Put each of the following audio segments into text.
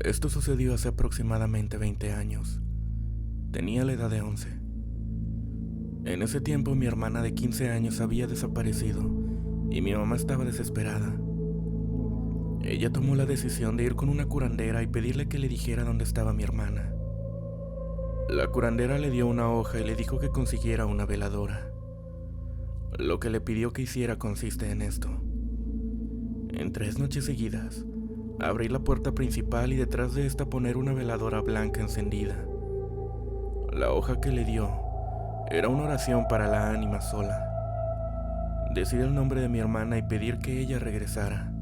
Esto sucedió hace aproximadamente 20 años. Tenía la edad de 11. En ese tiempo mi hermana de 15 años había desaparecido y mi mamá estaba desesperada. Ella tomó la decisión de ir con una curandera y pedirle que le dijera dónde estaba mi hermana. La curandera le dio una hoja y le dijo que consiguiera una veladora. Lo que le pidió que hiciera consiste en esto. En 3 noches seguidas, abrir la puerta principal y detrás de esta poner una veladora blanca encendida. La hoja que le dio era una oración para la ánima sola. Decir el nombre de mi hermana y pedir que ella regresara.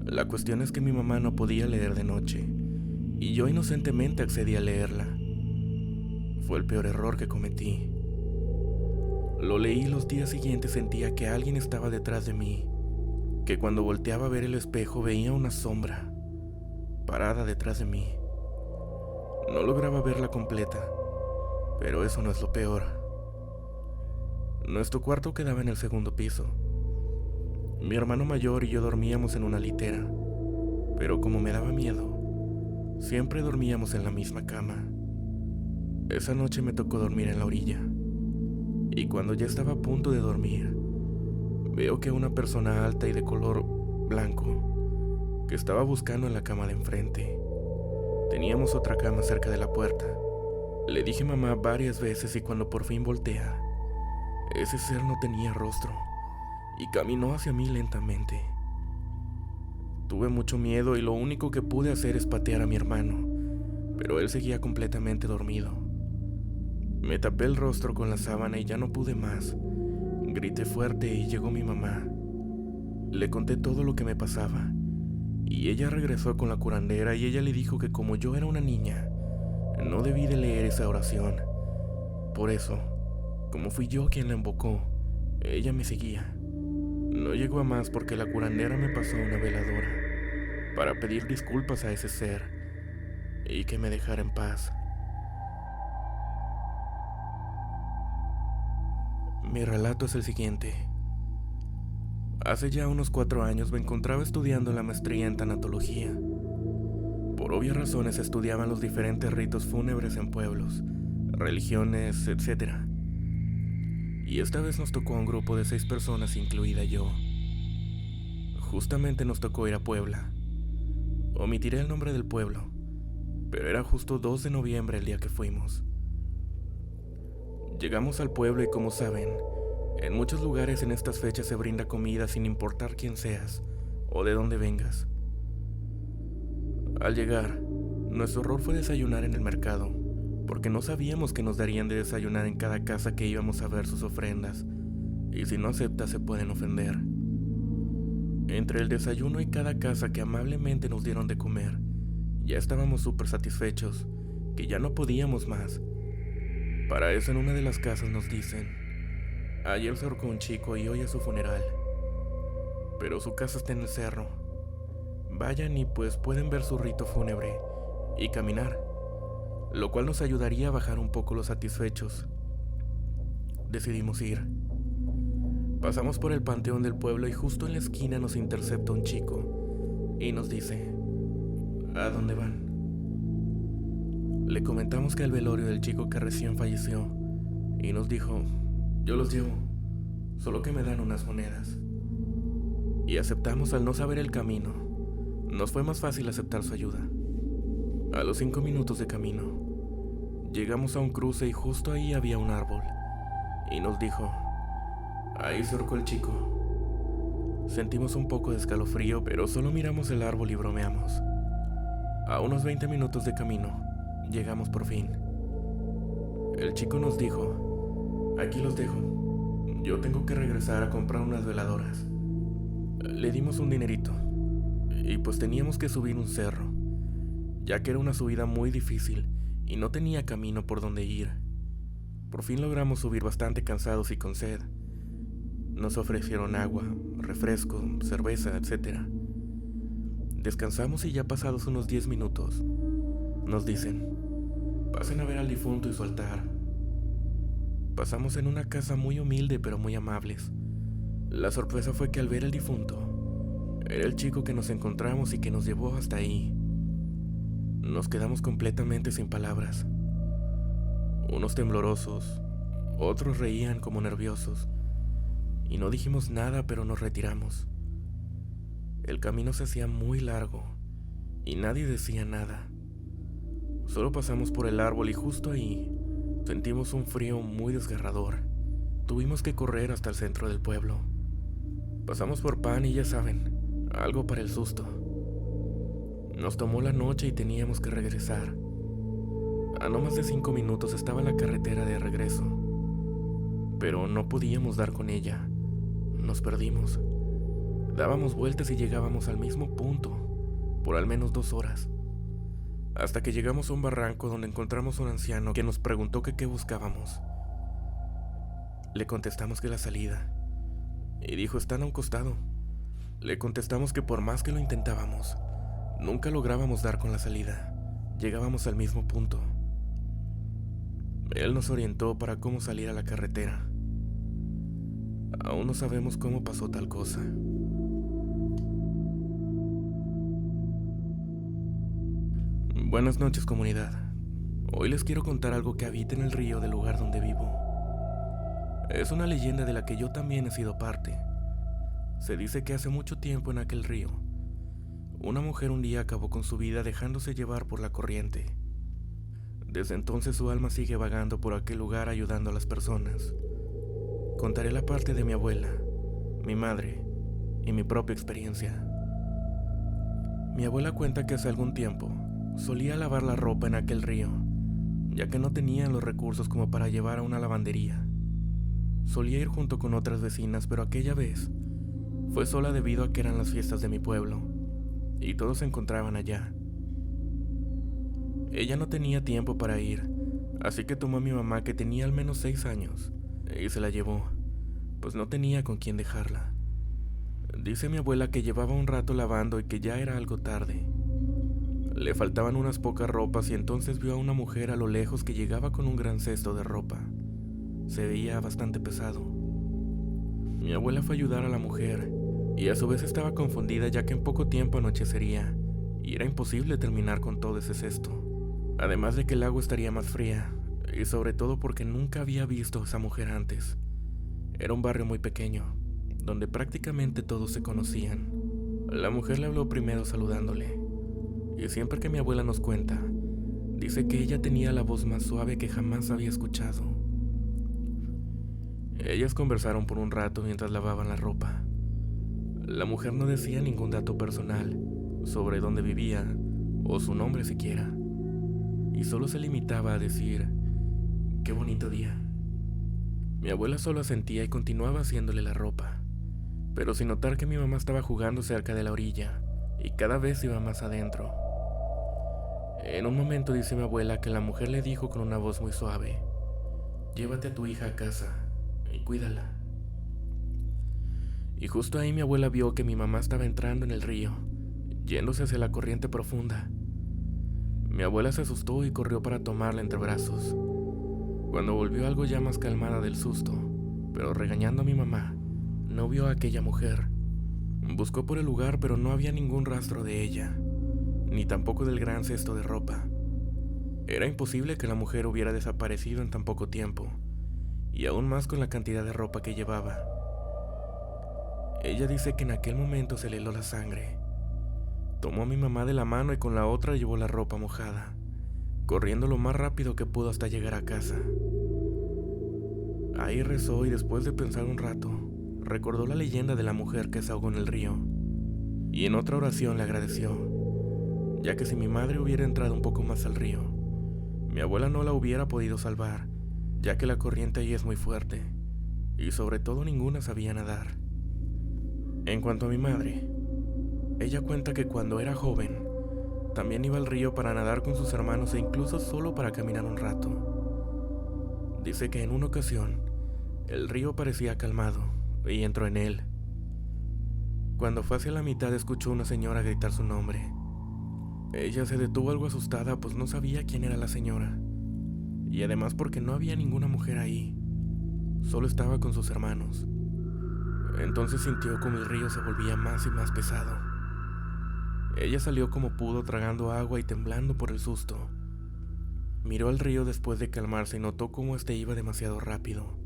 La cuestión es que mi mamá no podía leer de noche, y yo inocentemente accedí a leerla. Fue el peor error que cometí. Lo leí y los días siguientes sentía que alguien estaba detrás de mí, que cuando volteaba a ver el espejo veía una sombra parada detrás de mí. No lograba verla completa, pero eso no es lo peor. Nuestro cuarto quedaba en el segundo piso. Mi hermano mayor y yo dormíamos en una litera, pero como me daba miedo, siempre dormíamos en la misma cama. Esa noche me tocó dormir en la orilla, y cuando ya estaba a punto de dormir, veo que una persona alta y de color blanco, que estaba buscando en la cama de enfrente. Teníamos otra cama cerca de la puerta. Le dije mamá varias veces y cuando por fin voltea, ese ser no tenía rostro y caminó hacia mí lentamente. Tuve mucho miedo y lo único que pude hacer es patear a mi hermano, pero él seguía completamente dormido. Me tapé el rostro con la sábana y ya no pude más. Grité fuerte y llegó mi mamá. Le conté todo lo que me pasaba y ella regresó con la curandera y ella le dijo que como yo era una niña, no debí de leer esa oración. Por eso, como fui yo quien la invocó, ella me seguía. No llegó a más porque la curandera me pasó una veladora para pedir disculpas a ese ser y que me dejara en paz. Mi relato es el siguiente. Hace ya unos 4 años me encontraba estudiando la maestría en tanatología. Por obvias razones estudiaban los diferentes ritos fúnebres en pueblos, religiones, etc. Y esta vez nos tocó a un grupo de 6 personas, incluida yo. Justamente nos tocó ir a Puebla. Omitiré el nombre del pueblo, pero era justo 2 de noviembre el día que fuimos. Llegamos al pueblo y como saben, en muchos lugares en estas fechas se brinda comida sin importar quién seas o de dónde vengas. Al llegar, nuestro error fue desayunar en el mercado, porque no sabíamos que nos darían de desayunar en cada casa que íbamos a ver sus ofrendas, y si no aceptas se pueden ofender. Entre el desayuno y cada casa que amablemente nos dieron de comer, ya estábamos súper satisfechos, que ya no podíamos más. Para eso en una de las casas nos dicen: ayer se ahorcó un chico y hoy es su funeral, pero su casa está en el cerro. Vayan y pues pueden ver su rito fúnebre y caminar, lo cual nos ayudaría a bajar un poco los satisfechos. Decidimos ir. Pasamos por el panteón del pueblo y justo en la esquina nos intercepta un chico y nos dice: ¿a dónde van? Le comentamos que al velorio del chico que recién falleció y nos dijo: yo los llevo, solo que me dan unas monedas. Y aceptamos al no saber el camino. Nos fue más fácil aceptar su ayuda. A los 5 minutos de camino, llegamos a un cruce y justo ahí había un árbol. Y nos dijo: ahí se ahorcó el chico. Sentimos un poco de escalofrío, pero solo miramos el árbol y bromeamos. A unos 20 minutos de camino, llegamos por fin. El chico nos dijo: aquí los dejo, yo tengo que regresar a comprar unas veladoras. Le dimos un dinerito, y pues teníamos que subir un cerro, ya que era una subida muy difícil y no tenía camino por donde ir. Por fin logramos subir bastante cansados y con sed. Nos ofrecieron agua, refresco, cerveza, etc. Descansamos y ya pasados unos 10 minutos, nos dicen: pasen a ver al difunto y su altar. Pasamos en una casa muy humilde pero muy amables. La sorpresa fue que al ver al difunto, Era el chico que nos encontramos y que nos llevó hasta ahí. Nos quedamos completamente sin palabras. Unos temblorosos, otros reían como nerviosos, y no dijimos nada, pero nos retiramos. El camino se hacía muy largo, y nadie decía nada. Solo pasamos por el árbol y justo ahí sentimos un frío muy desgarrador. Tuvimos que correr hasta el centro del pueblo. Pasamos por pan y ya saben, algo para el susto. Nos tomó la noche y teníamos que regresar. A no más de 5 minutos estaba la carretera de regreso, pero no podíamos dar con ella. Nos perdimos. Dábamos vueltas y llegábamos al mismo punto, por al menos 2 horas. Hasta que llegamos a un barranco donde encontramos a un anciano que nos preguntó que qué buscábamos. Le contestamos que la salida, y dijo: están a un costado. Le contestamos que por más que lo intentábamos, nunca lográbamos dar con la salida. Llegábamos al mismo punto. Él nos orientó para cómo salir a la carretera. Aún no sabemos cómo pasó tal cosa. Buenas noches, comunidad. Hoy les quiero contar algo que habita en el río del lugar donde vivo. Es una leyenda de la que yo también he sido parte. Se dice que hace mucho tiempo en aquel río, una mujer un día acabó con su vida dejándose llevar por la corriente. Desde entonces su alma sigue vagando por aquel lugar ayudando a las personas. Contaré la parte de mi abuela, mi madre y mi propia experiencia. Mi abuela cuenta que hace algún tiempo solía lavar la ropa en aquel río, ya que no tenía los recursos como para llevar a una lavandería. Solía ir junto con otras vecinas, pero aquella vez fue sola debido a que eran las fiestas de mi pueblo, y todos se encontraban allá. Ella no tenía tiempo para ir, así que tomó a mi mamá, que tenía al menos 6 años, y se la llevó, pues no tenía con quién dejarla. Dice mi abuela que llevaba un rato lavando y que ya era algo tarde. Le faltaban unas pocas ropas y entonces vio a una mujer a lo lejos que llegaba con un gran cesto de ropa. Se veía bastante pesado. Mi abuela fue a ayudar a la mujer y a su vez estaba confundida, ya que en poco tiempo anochecería y era imposible terminar con todo ese cesto. Además de que el agua estaría más fría, y sobre todo porque nunca había visto a esa mujer antes. Era un barrio muy pequeño, donde prácticamente todos se conocían. La mujer le habló primero saludándole, y siempre que mi abuela nos cuenta, dice que ella tenía la voz más suave que jamás había escuchado. Ellas conversaron por un rato mientras lavaban la ropa. La mujer no decía ningún dato personal sobre dónde vivía o su nombre siquiera, y solo se limitaba a decir: qué bonito día. Mi abuela solo asentía y continuaba haciéndole la ropa, pero sin notar que mi mamá estaba jugando cerca de la orilla y cada vez iba más adentro. En un momento dice mi abuela que la mujer le dijo con una voz muy suave: llévate a tu hija a casa y cuídala. Y justo ahí mi abuela vio que mi mamá estaba entrando en el río, yéndose hacia la corriente profunda. Mi abuela se asustó y corrió para tomarla entre brazos. Cuando volvió algo ya más calmada del susto, pero regañando a mi mamá, no vio a aquella mujer. Buscó por el lugar, pero no había ningún rastro de ella, ni tampoco del gran cesto de ropa. Era imposible que la mujer hubiera desaparecido en tan poco tiempo, y aún más con la cantidad de ropa que llevaba. Ella dice que en aquel momento se le heló la sangre. Tomó a mi mamá de la mano y con la otra llevó la ropa mojada, corriendo lo más rápido que pudo hasta llegar a casa. Ahí rezó y después de pensar un rato, recordó la leyenda de la mujer que se ahogó en el río, y en otra oración le agradeció, ya que si mi madre hubiera entrado un poco más al río, mi abuela no la hubiera podido salvar, ya que la corriente ahí es muy fuerte, y sobre todo ninguna sabía nadar. En cuanto a mi madre, ella cuenta que cuando era joven, también iba al río para nadar con sus hermanos e incluso solo para caminar un rato. Dice que en una ocasión, el río parecía calmado y entró en él. Cuando fue hacia la mitad escuchó a una señora gritar su nombre. Ella se detuvo algo asustada, pues no sabía quién era la señora, y además porque no había ninguna mujer ahí, solo estaba con sus hermanos. Entonces sintió como el río se volvía más y más pesado. Ella salió como pudo, tragando agua y temblando por el susto. Miró al río después de calmarse y notó cómo este iba demasiado rápido,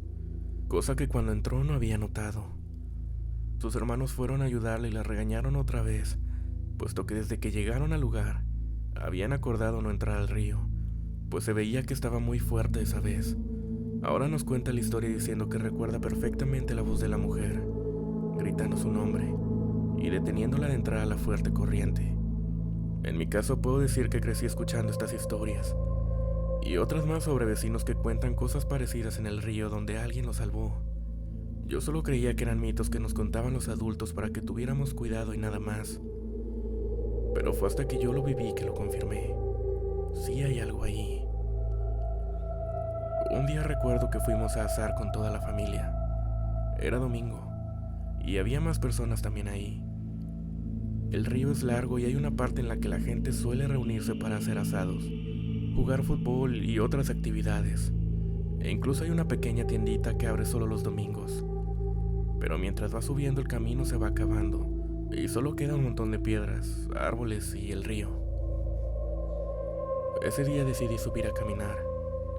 cosa que cuando entró no había notado. Sus hermanos fueron a ayudarle y la regañaron otra vez, puesto que desde que llegaron al lugar habían acordado no entrar al río, pues se veía que estaba muy fuerte esa vez. Ahora nos cuenta la historia diciendo que recuerda perfectamente la voz de la mujer, gritando su nombre y deteniéndola de entrar a la fuerte corriente. En mi caso puedo decir que crecí escuchando estas historias y otras más sobre vecinos que cuentan cosas parecidas en el río donde alguien los salvó. Yo solo creía que eran mitos que nos contaban los adultos para que tuviéramos cuidado y nada más. Pero fue hasta que yo lo viví que lo confirmé. Sí hay algo ahí. Un día recuerdo que fuimos a asar con toda la familia. Era domingo y había más personas también ahí. El río es largo y hay una parte en la que la gente suele reunirse para hacer asados, jugar fútbol y otras actividades. E incluso hay una pequeña tiendita que abre solo los domingos. Pero mientras va subiendo el camino se va acabando y solo queda un montón de piedras, árboles y el río. Ese día decidí subir a caminar,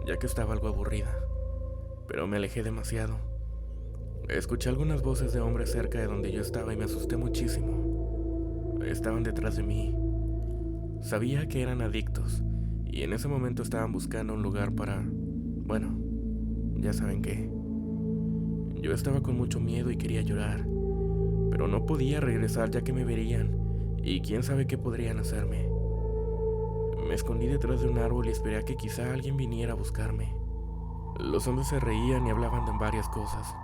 ya que estaba algo aburrida, pero me alejé demasiado. Escuché algunas voces de hombres cerca de donde yo estaba y me asusté muchísimo. Estaban detrás de mí. Sabía que eran adictos y en ese momento estaban buscando un lugar para... bueno, ya saben qué. Yo estaba con mucho miedo y quería llorar, pero no podía regresar ya que me verían y quién sabe qué podrían hacerme. Me escondí detrás de un árbol y esperé a que quizá alguien viniera a buscarme. Los hombres se reían y hablaban de varias cosas.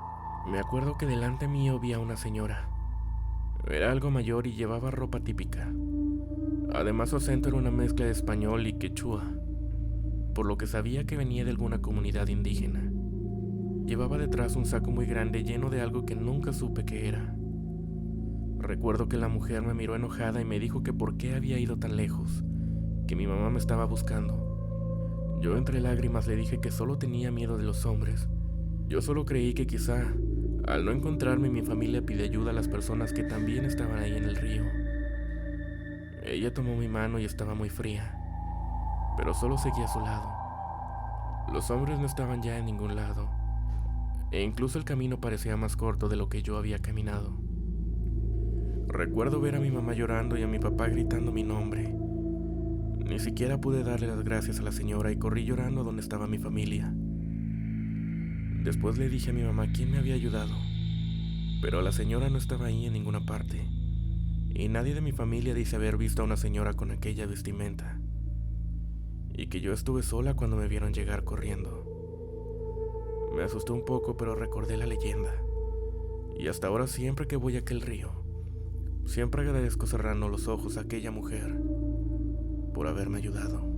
Me acuerdo que delante mío vi a una señora. Era algo mayor y llevaba ropa típica. Además su acento era una mezcla de español y quechua, por lo que sabía que venía de alguna comunidad indígena. Llevaba detrás un saco muy grande lleno de algo que nunca supe qué era. Recuerdo que la mujer me miró enojada y me dijo que por qué había ido tan lejos, que mi mamá me estaba buscando. Yo entre lágrimas le dije que solo tenía miedo de los hombres. Yo solo creí que quizá, al no encontrarme, mi familia pide ayuda a las personas que también estaban ahí en el río. Ella tomó mi mano y estaba muy fría, pero solo seguí a su lado. Los hombres no estaban ya en ningún lado, e incluso el camino parecía más corto de lo que yo había caminado. Recuerdo ver a mi mamá llorando y a mi papá gritando mi nombre. Ni siquiera pude darle las gracias a la señora y corrí llorando a donde estaba mi familia. Después le dije a mi mamá quién me había ayudado, pero la señora no estaba ahí en ninguna parte, y nadie de mi familia dice haber visto a una señora con aquella vestimenta, y que yo estuve sola cuando me vieron llegar corriendo. Me asustó un poco, pero recordé la leyenda, y hasta ahora siempre que voy a aquel río, siempre agradezco cerrando los ojos a aquella mujer por haberme ayudado.